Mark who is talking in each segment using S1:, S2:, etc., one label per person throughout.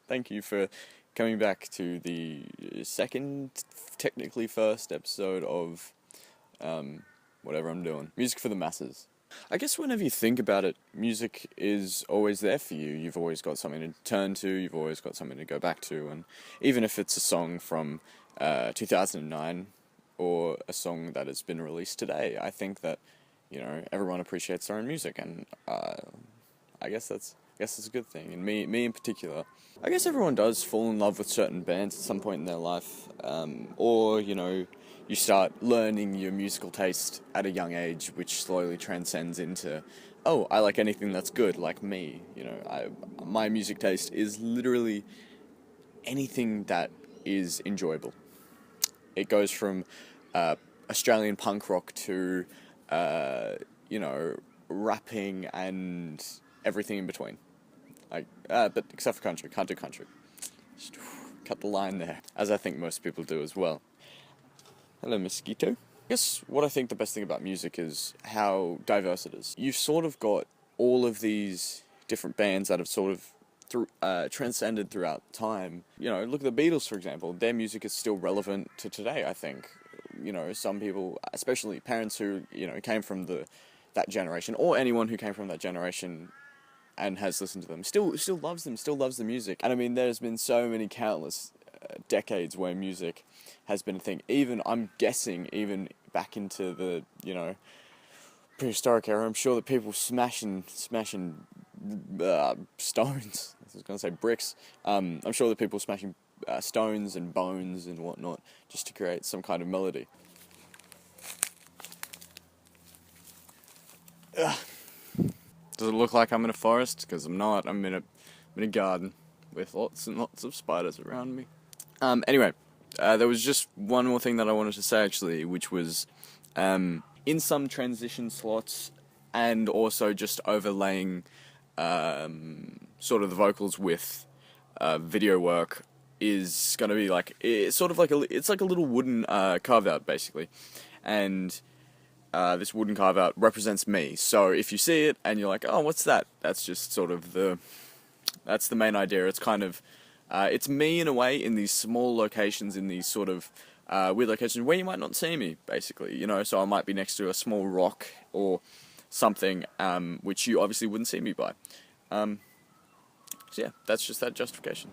S1: Thank you for coming back to the second, technically first episode of whatever I'm doing. Music for the masses. I guess whenever you think about it, music is always there for you. You've always got something to turn to, you've always got something to go back to, and even if it's a song from 2009 or a song that has been released today, I think that, everyone appreciates their own music, and I guess that's a good thing. And me in particular, I guess everyone does fall in love with certain bands at some point in their life, or you start learning your musical taste at a young age, which slowly transcends into, oh, I like anything that's good, like me. My music taste is literally anything that is enjoyable. It goes from Australian punk rock to, rapping and everything in between. But except for country, can't do country. Just cut the line there, as I think most people do as well. Hello, mosquito. I guess what I think the best thing about music is how diverse it is. You've sort of got all of these different bands that have sort of transcended throughout time. Look at the Beatles, for example. Their music is still relevant to today, I think. Some people, especially parents who, came from that generation, or anyone who came from that generation and has listened to them, still loves them, still loves the music. And I mean, there's been so many countless decades where music has been a thing. I'm guessing, even back into the, prehistoric era, I'm sure that people smashing stones, I was going to say bricks, I'm sure that people smashing stones and bones and whatnot just to create some kind of melody. Ugh. Does it look like I'm in a forest? Because I'm not. I'm in a garden with lots and lots of spiders around me. Anyway, there was just one more thing that I wanted to say, actually, which was in some transition slots and also just overlaying sort of the vocals with video work is going to be like, it's sort of like it's like a little wooden carve out, basically. And this wooden carve out represents me. So if you see it and you're like, oh, what's that? That's just sort of that's the main idea. It's kind of, it's me in a way in these small locations, in these sort of weird locations where you might not see me, basically. So I might be next to a small rock or something, which you obviously wouldn't see me by. So yeah, that's just that justification.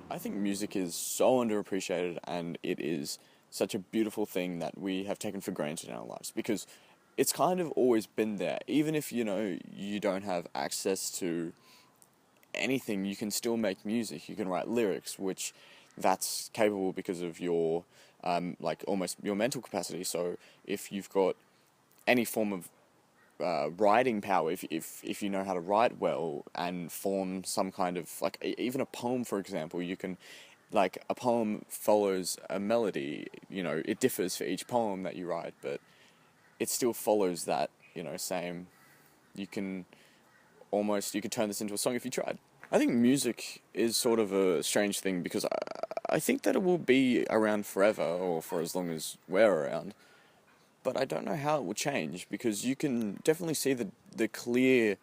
S1: I think music is so underappreciated, and it is such a beautiful thing that we have taken for granted in our lives, because it's kind of always been there. Even if, you don't have access to anything, you can still make music. You can write lyrics, which that's capable because of your, almost your mental capacity. So if you've got any form of writing power, if you know how to write well and form some kind of, even a poem, for example, you can, a poem follows a melody, it differs for each poem that you write, but it still follows that, same, you can turn this into a song if you tried. I think music is sort of a strange thing, because I think that it will be around forever, or for as long as we're around. But I don't know how it will change, because you can definitely see the clear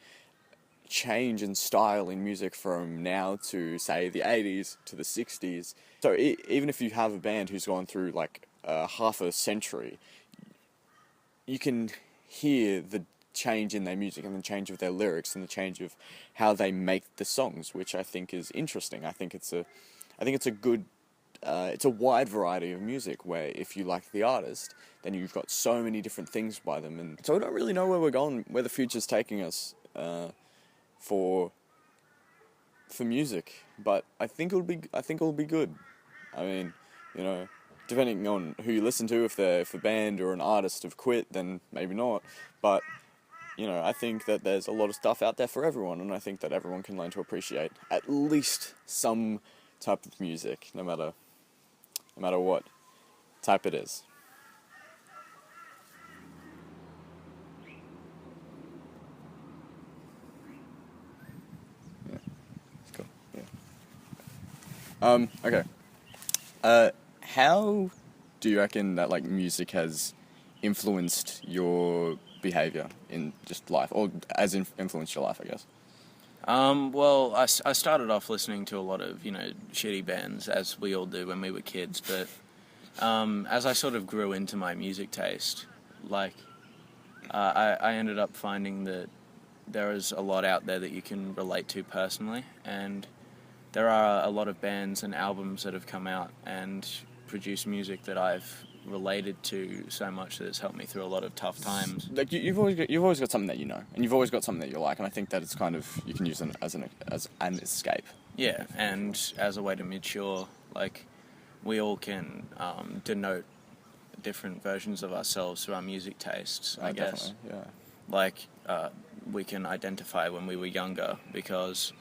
S1: change in style in music from now to, say, the 80s to the 60s. So even if you have a band who's gone through, half a century, you can hear the change in their music and the change of their lyrics and the change of how they make the songs, which I think is interesting. I think it's a good... it's a wide variety of music, where if you like the artist, then you've got so many different things by them, and so I don't really know where we're going, where the future's taking us for music. But I think it'll be good. I mean, depending on who you listen to, if a band or an artist have quit, then maybe not. But I think that there's a lot of stuff out there for everyone, and I think that everyone can learn to appreciate at least some type of music, no matter what type it is. Yeah, it's cool. Yeah. Okay. How do you reckon that music has influenced your behavior in just life, or as influenced your life, I guess?
S2: Well, I started off listening to a lot of, shitty bands, as we all do when we were kids, but as I sort of grew into my music taste, like, I ended up finding that there is a lot out there that you can relate to personally, and there are a lot of bands and albums that have come out and produced music that I've related to so much that it's helped me through a lot of tough times.
S1: Like you've always got something that you know, and you've always got something that you like, and I think that it's kind of, you can use it as an escape.
S2: Yeah, and as a way to mature, like, we all can denote different versions of ourselves through our music tastes, I guess.
S1: Definitely, yeah.
S2: Like, we can identify when we were younger because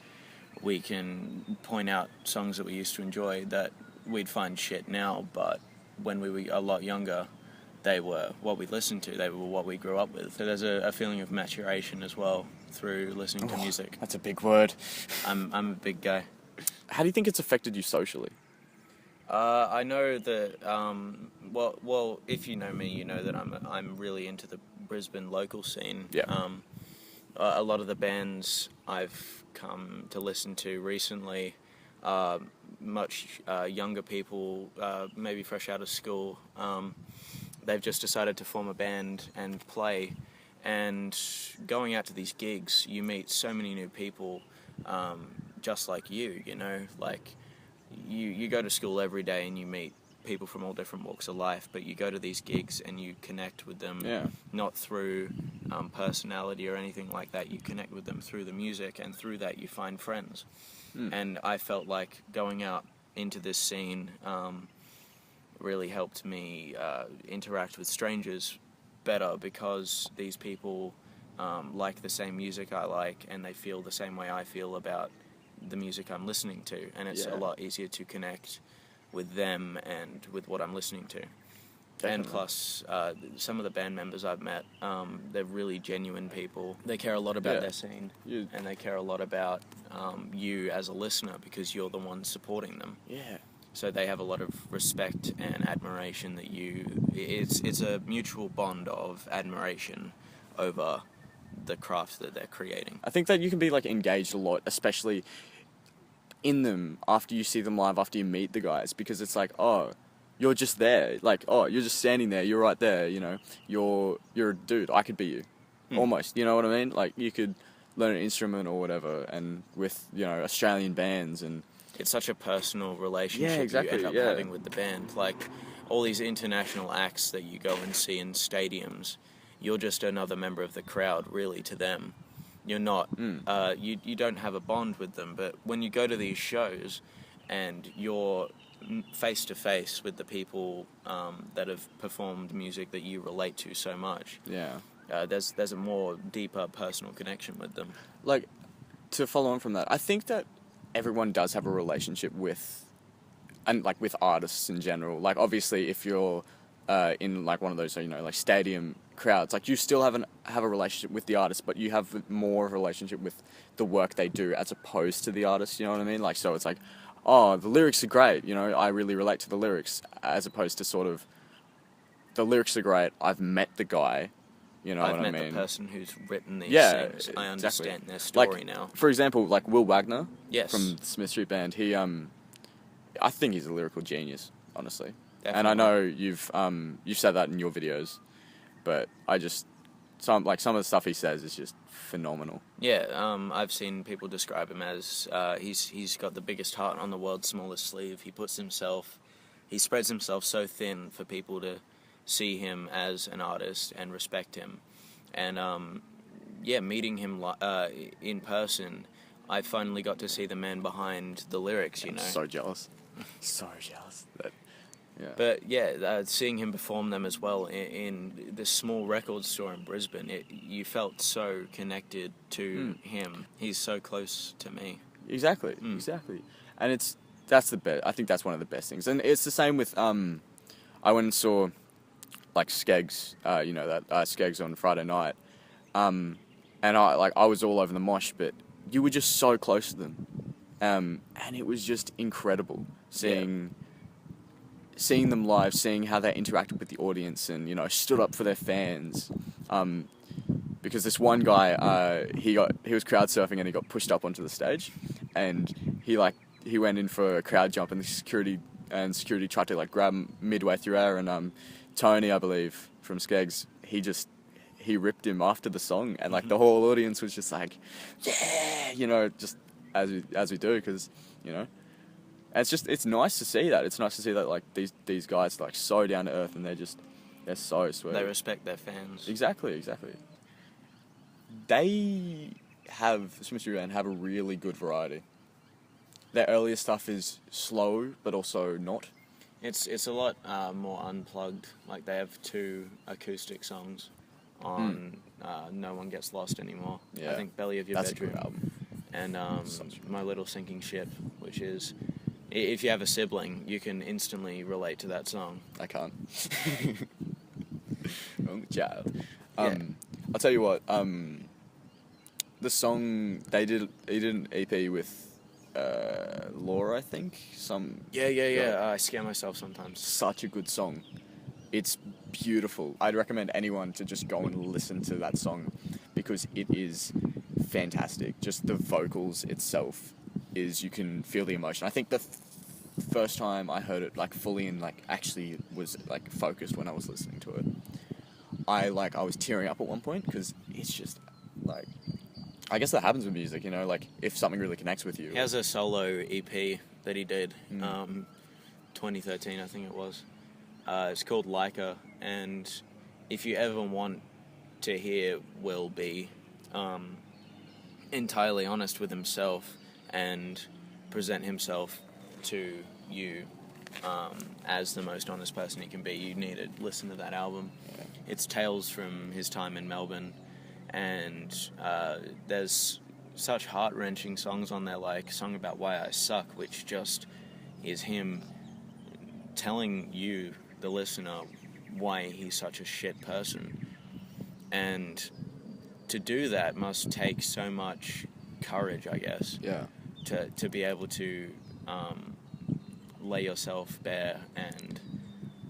S2: we can point out songs that we used to enjoy that we'd find shit now, but when we were a lot younger, they were what we listened to, they were what we grew up with. So there's a feeling of maturation as well through listening to music.
S1: That's a big word.
S2: I'm a big guy.
S1: How do you think it's affected you socially?
S2: I know that, well, if you know me, you know that I'm really into the Brisbane local scene.
S1: Yeah.
S2: A lot of the bands I've come to listen to recently, much younger people, maybe fresh out of school, they've just decided to form a band and play. And going out to these gigs, you meet so many new people, just like you, like you go to school every day and you meet people from all different walks of life, but you go to these gigs and you connect with them, not through personality or anything like that. You connect with them through the music, and through that you find friends. And I felt like going out into this scene really helped me interact with strangers better, because these people like the same music I like, and they feel the same way I feel about the music I'm listening to, and it's a lot easier to connect with them and with what I'm listening to. Definitely. And plus, some of the band members I've met, they're really genuine people. They care a lot about their scene, and they care a lot about you as a listener, because you're the one supporting them.
S1: Yeah.
S2: So they have a lot of respect and admiration that it's a mutual bond of admiration over the craft that they're creating.
S1: I think that you can be like engaged a lot, especially in them after you see them live, after you meet the guys, because it's like, oh, you're just there, like, oh, you're just standing there, you're right there, you're a dude, I could be you, almost, you know what I mean? Like, you could learn an instrument or whatever, and with, Australian bands, and
S2: it's such a personal relationship you end up having with the band. Like, all these international acts that you go and see in stadiums, you're just another member of the crowd, really, to them. You're not, you don't have a bond with them, but when you go to these shows and you're face-to-face with the people that have performed music that you relate to so much, there's a more deeper personal connection with them.
S1: Like, to follow on from that, I think that everyone does have a relationship with artists in general. Like, obviously, if you're in like one of those, like stadium crowds, like, you still have a relationship with the artist, but you have more of a relationship with the work they do as opposed to the artist. You know what I mean? Like, so it's like, oh, the lyrics are great. I really relate to the lyrics, as opposed to sort of, the lyrics are great, I've met the guy. You know
S2: I've
S1: what I mean?
S2: I've met the person who's written these things. I understand their story
S1: like,
S2: now.
S1: For example, like Will Wagner, from the Smith Street Band. He, I think he's a lyrical genius, honestly. Definitely. And I know you've said that in your videos, but some of the stuff he says is just phenomenal.
S2: Yeah, I've seen people describe him as he's got the biggest heart on the world's smallest sleeve. He spreads himself so thin for people to see him as an artist and respect him. And meeting him in person, I finally got to see the man behind the lyrics.
S1: I'm so jealous. So jealous.
S2: But seeing him perform them as well in this small record store in Brisbane, you felt so connected to him. He's so close to me.
S1: Exactly. And that's the best. I think that's one of the best things. And it's the same with I went and saw like Skeggs, that Skeggs on Friday night, and I was all over the mosh, but you were just so close to them, and it was just incredible seeing them live, seeing how they interacted with the audience, and stood up for their fans. because this one guy, he was crowd surfing and he got pushed up onto the stage, and he went in for a crowd jump, and the security tried to like grab him midway through air, and Tony, I believe, from Skeggs, he ripped him after the song, and like the whole audience was just like, yeah, you know, just as we do, because, you know, and it's nice to see that. It's nice to see that like these guys are like so down to earth, and they're so sweet.
S2: They respect their fans.
S1: Exactly. They have Smithsonian Band have a really good variety. Their earlier stuff is slow, but also not.
S2: It's a lot more unplugged. Like they have 2 acoustic songs on No One Gets Lost Anymore.
S1: Yeah.
S2: I think Belly of Your
S1: That's
S2: Bedroom.
S1: a good album.
S2: And My Little Sinking Ship, which is, if you have a sibling, you can instantly relate to that song.
S1: I can't. Wrong child.
S2: Yeah.
S1: I'll tell you what. The song he did an EP with Laura, I think.
S2: Yeah. I scare myself sometimes.
S1: Such a good song. It's beautiful. I'd recommend anyone to just go and listen to that song because it is fantastic. Just the vocals itself you can feel the emotion. I think the first time I heard it like fully and like actually was like focused when I was listening to it, I was tearing up at one point because it's just like, I guess that happens with music, you know, like if something really connects with you.
S2: He has a solo EP that he did, 2013 I think it was. It's called Leica, and if you ever want to hear Will be entirely honest with himself and present himself to you as the most honest person he can be, you need to listen to that album.
S1: Yeah.
S2: It's tales from his time in Melbourne, and there's such heart-wrenching songs on there, like Song About Why I Suck, which just is him telling you, the listener, why he's such a shit person. And to do that must take so much courage, I guess.
S1: Yeah.
S2: To be able to lay yourself bare and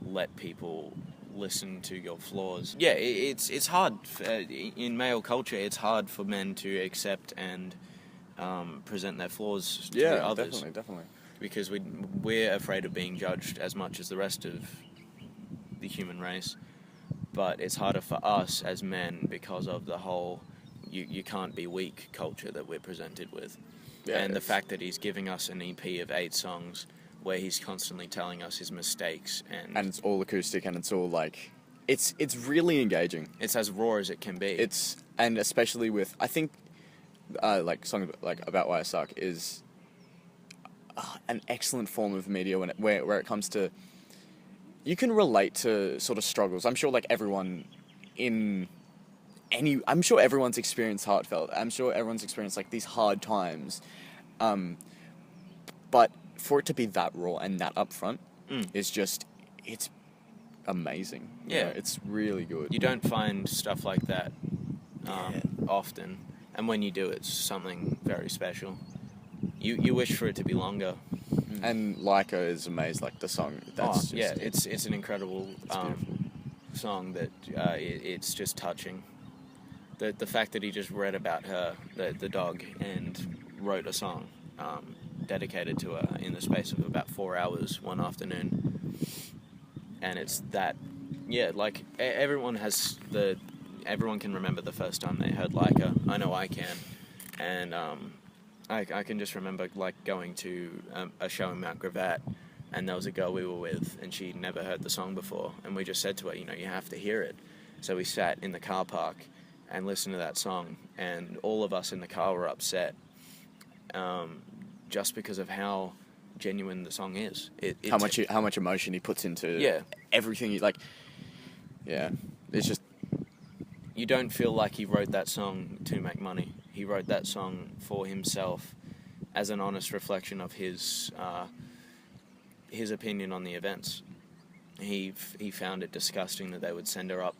S2: let people listen to your flaws. Yeah, it's hard. In male culture, it's hard for men to accept and present their flaws to others.
S1: Definitely.
S2: Because we're afraid of being judged as much as the rest of the human race. But it's harder for us as men because of the whole you can't be weak culture that we're presented with. Yeah, and the fact that he's giving us an EP of 8 songs where he's constantly telling us his mistakes. And
S1: it's all acoustic, and it's all like... It's really engaging.
S2: It's as raw as it can be.
S1: And especially with... I think, like, Song About Why I Suck is an excellent form of media where it comes to... You can relate to sort of struggles. I'm sure, like, everyone in... I'm sure everyone's experienced heartfelt. I'm sure everyone's experienced like these hard times, but for it to be that raw and that upfront is just, it's amazing.
S2: Yeah,
S1: you know, it's really good.
S2: You don't find stuff like that often, and when you do, it's something very special. You wish for it to be longer.
S1: And Leica is amazing. Like the song,
S2: it's an incredible song that it's just touching. The fact that he just read about her, the dog, and wrote a song dedicated to her in the space of about 4 hours one afternoon. And it's that, like everyone can remember the first time they heard Leica. I know I can. And I can just remember like going to a show in Mount Gravatt, and there was a girl we were with, and she'd never heard the song before, and we just said to her, you have to hear it. So we sat in the car park and listened to that song, and all of us in the car were upset, just because of how genuine the song is.
S1: How much emotion he puts into everything. It's just...
S2: You don't feel like he wrote that song to make money. He wrote that song for himself as an honest reflection of his opinion on the events. He found it disgusting that they would send her up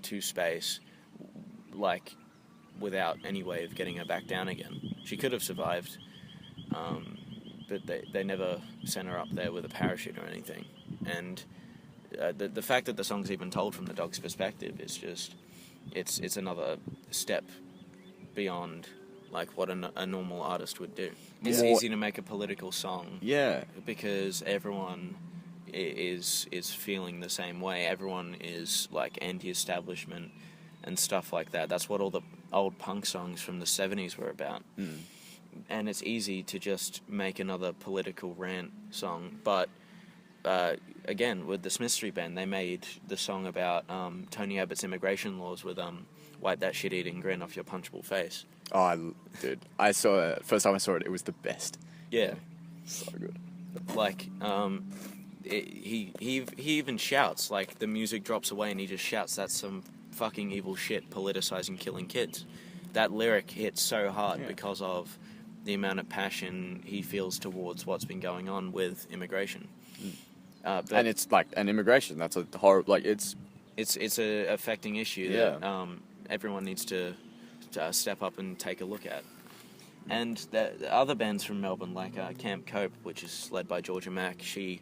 S2: to space, like, without any way of getting her back down again. She could have survived, but they never sent her up there with a parachute or anything. And the fact that the song's even told from the dog's perspective is just... it's another step beyond like what a normal artist would do. It's
S1: More-
S2: easy to make a political song
S1: Yeah.
S2: because everyone is feeling the same way. Everyone is like anti-establishment and stuff like that. That's what all the old punk songs from the 70s were about. And it's easy to just make another political rant song. But again, with the Smith Street Band, they made the song about Tony Abbott's immigration laws with "Wipe that shit-eating grin off your punchable face."
S1: Oh, dude, I saw it. First time I saw it, it was the best.
S2: Yeah,
S1: So good.
S2: like he even shouts, like the music drops away and he just shouts, "That's some fucking evil shit, politicizing, killing kids." That lyric hits so hard because of the amount of passion he feels towards what's been going on with immigration. But
S1: And it's like an immigration. That's a horrible. Like it's
S2: it's a affecting issue that everyone needs to step up and take a look at. And the other bands from Melbourne, like Camp Cope, which is led by Georgia Mack, she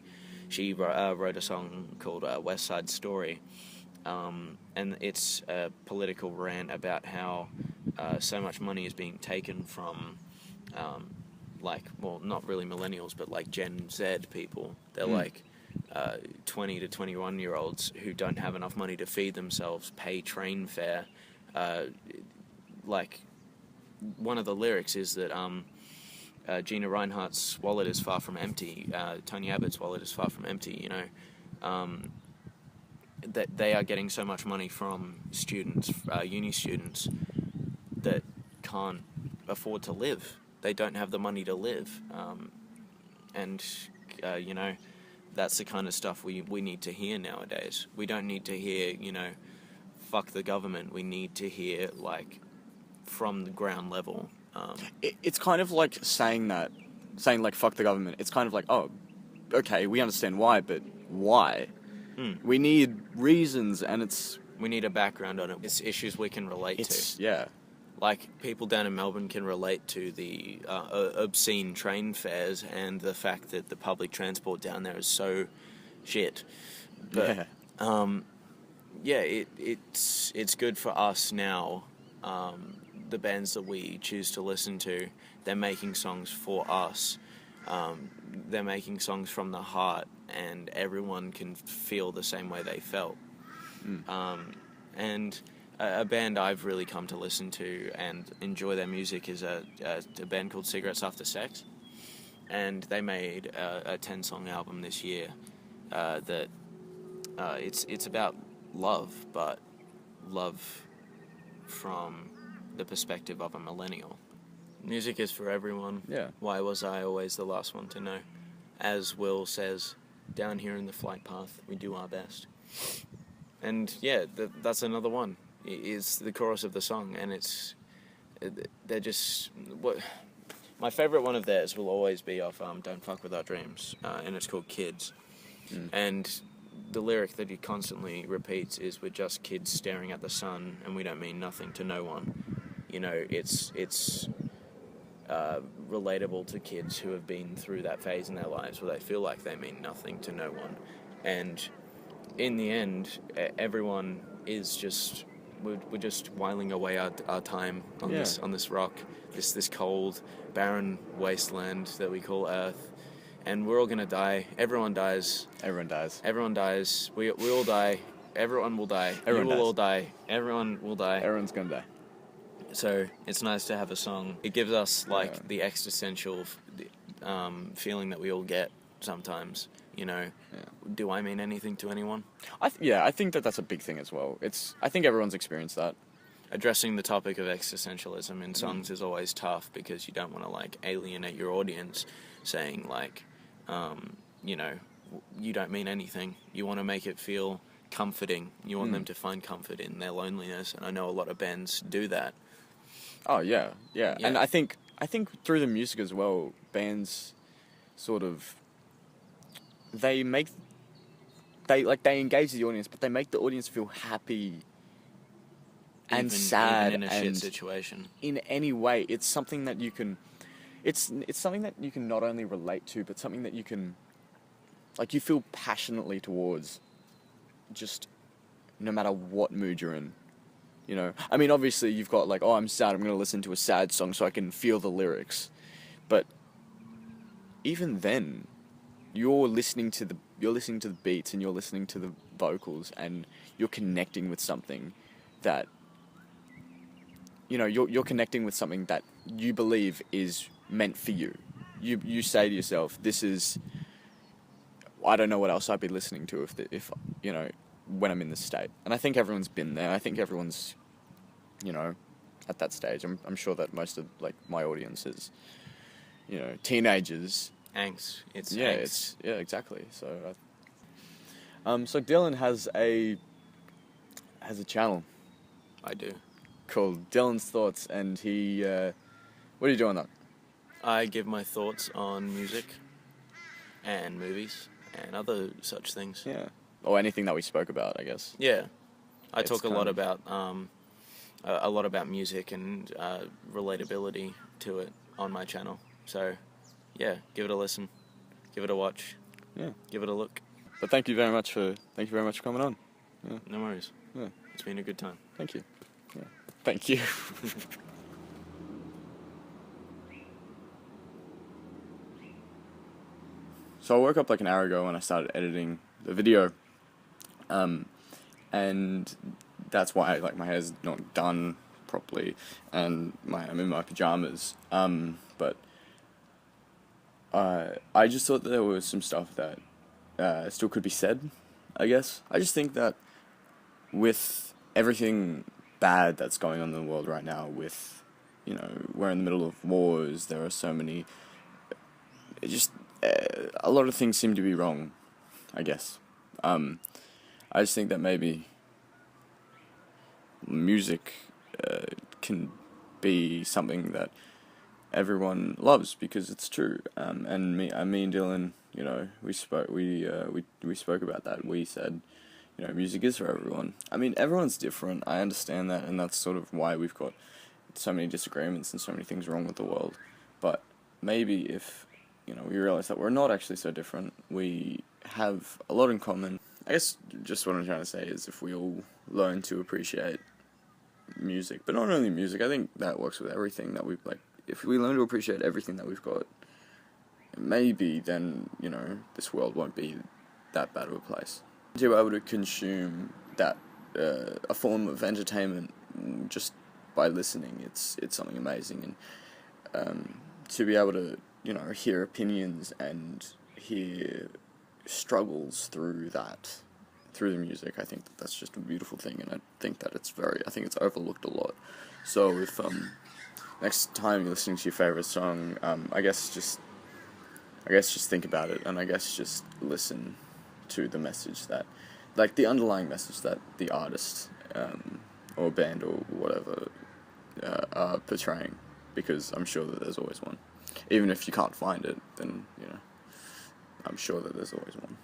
S2: wrote a song called West Side Story, and it's a political rant about how so much money is being taken from, not really millennials, but like Gen Z people. They're like 20 to 21-year-olds who don't have enough money to feed themselves, pay train fare. Like, one of the lyrics is that Gina Reinhardt's wallet is far from empty. Tony Abbott's wallet is far from empty. You know, that they are getting so much money from students, uni students, that can't afford to live. They don't have the money to live, and you know, that's the kind of stuff we need to hear nowadays. We don't need to hear, you know, fuck the government. We need to hear, like, from the ground level.
S1: it's kind of like saying like fuck the government. It's kind of like, oh, okay, we understand why, but why? We need reasons, and
S2: We need a background on it. It's issues we can relate to.
S1: Yeah.
S2: Like, people down in Melbourne can relate to the obscene train fares and the fact that the public transport down there is so shit. But, it's good for us now. The bands that we choose to listen to, they're making songs for us. They're making songs from the heart, and everyone can feel the same way they felt. And a band I've really come to listen to and enjoy their music is a band called Cigarettes After Sex, and they made a 10-song album this year that it's about love, but love from the perspective of a millennial. Music is for everyone.
S1: Yeah.
S2: Why was I always the last one to know? As Will says, down here in the flight path, we do our best. And yeah, that's another one. Is the chorus of the song, and they're just what. My favorite one of theirs will always be off "Don't Fuck With Our Dreams," and it's called "Kids." And the lyric that he constantly repeats is, "We're just kids staring at the sun, and we don't mean nothing to no one." You know, it's relatable to kids who have been through that phase in their lives where they feel like they mean nothing to no one, and in the end, everyone is just. We're just whiling away our time on this rock, this cold, barren wasteland that we call Earth, and we're all gonna die. Everyone dies.
S1: Everyone dies.
S2: Everyone dies. We all die. Everyone will die.
S1: Everyone
S2: you will
S1: dies.
S2: all die. Everyone will die.
S1: Everyone's gonna die.
S2: So it's nice to have a song. It gives us the existential feeling that we all get sometimes. You know, do I mean anything to anyone?
S1: I think that's a big thing as well. I think everyone's experienced that.
S2: Addressing the topic of existentialism in songs is always tough because you don't want to like alienate your audience, saying like, you know, you don't mean anything. You want to make it feel comforting. You want them to find comfort in their loneliness, and I know a lot of bands do that.
S1: Oh yeah. And I think through the music as well, bands sort of. They engage the audience, but they make the audience feel happy and sad,
S2: even in a
S1: and
S2: shit situation.
S1: in any way. It's something that you can. It's something that you can not only relate to, but something that you can, like, you feel passionately towards. Just, no matter what mood you're in, You know, I mean, obviously you've got like, oh, I'm sad, I'm going to listen to a sad song so I can feel the lyrics. But even then, you're listening to the beats, and you're listening to the vocals, and you're connecting with something that, you know, you're connecting with something that you believe is meant for you. You say to yourself, this is, I don't know what else I'd be listening to if you know, when I'm in this state. And I think everyone's been there. I think everyone's, you know, at that stage. I'm sure that most of like my audience is, you know, teenagers.
S2: Angst. It's
S1: Yeah,
S2: angst.
S1: yeah, exactly. So, so Dylan has a channel
S2: I do.
S1: called Dylan's Thoughts, and he, what are you doing that?
S2: I give my thoughts on music and movies and other such things.
S1: Yeah, or anything that we spoke about, I guess.
S2: Yeah. I
S1: It's
S2: talk a
S1: kind
S2: lot
S1: of-
S2: about music and relatability to it on my channel. So, yeah, give it a listen, give it a watch,
S1: Yeah,
S2: give it a look.
S1: but thank you very much for coming on.
S2: No worries.
S1: Yeah,
S2: It's been a good time.
S1: thank you. Yeah, thank you. So I woke up like an hour ago and I started editing the video, and that's why like my hair's not done properly, and I'm in my pajamas. But I just thought that there was some stuff that still could be said. I guess I just think that with everything bad that's going on in the world right now, with, you know, we're in the middle of wars. There are so many. A lot of things seem to be wrong, I guess. I just think that maybe music can be something that everyone loves because it's true. And me and Dylan, you know, we spoke about that. We said, you know, music is for everyone. I mean, everyone's different. I understand that, and that's sort of why we've got so many disagreements and so many things wrong with the world. But maybe if, you know, we realize that we're not actually so different, we have a lot in common. I guess just what I'm trying to say is if we all learn to appreciate music, but not only music, I think that works with everything that we've, like, if we learn to appreciate everything that we've got, maybe then, you know, this world won't be that bad of a place. To be able to consume that, a form of entertainment just by listening, it's something amazing. And to be able to, you know, hear opinions and hear struggles through the music, I think that's just a beautiful thing, and I think it's overlooked a lot. So if next time you're listening to your favorite song, I guess just think about it, and I guess just listen to the message that, like, the underlying message that the artist or band or whatever are portraying, because I'm sure that there's always one. Even if you can't find it, then, you know, I'm sure that there's always one.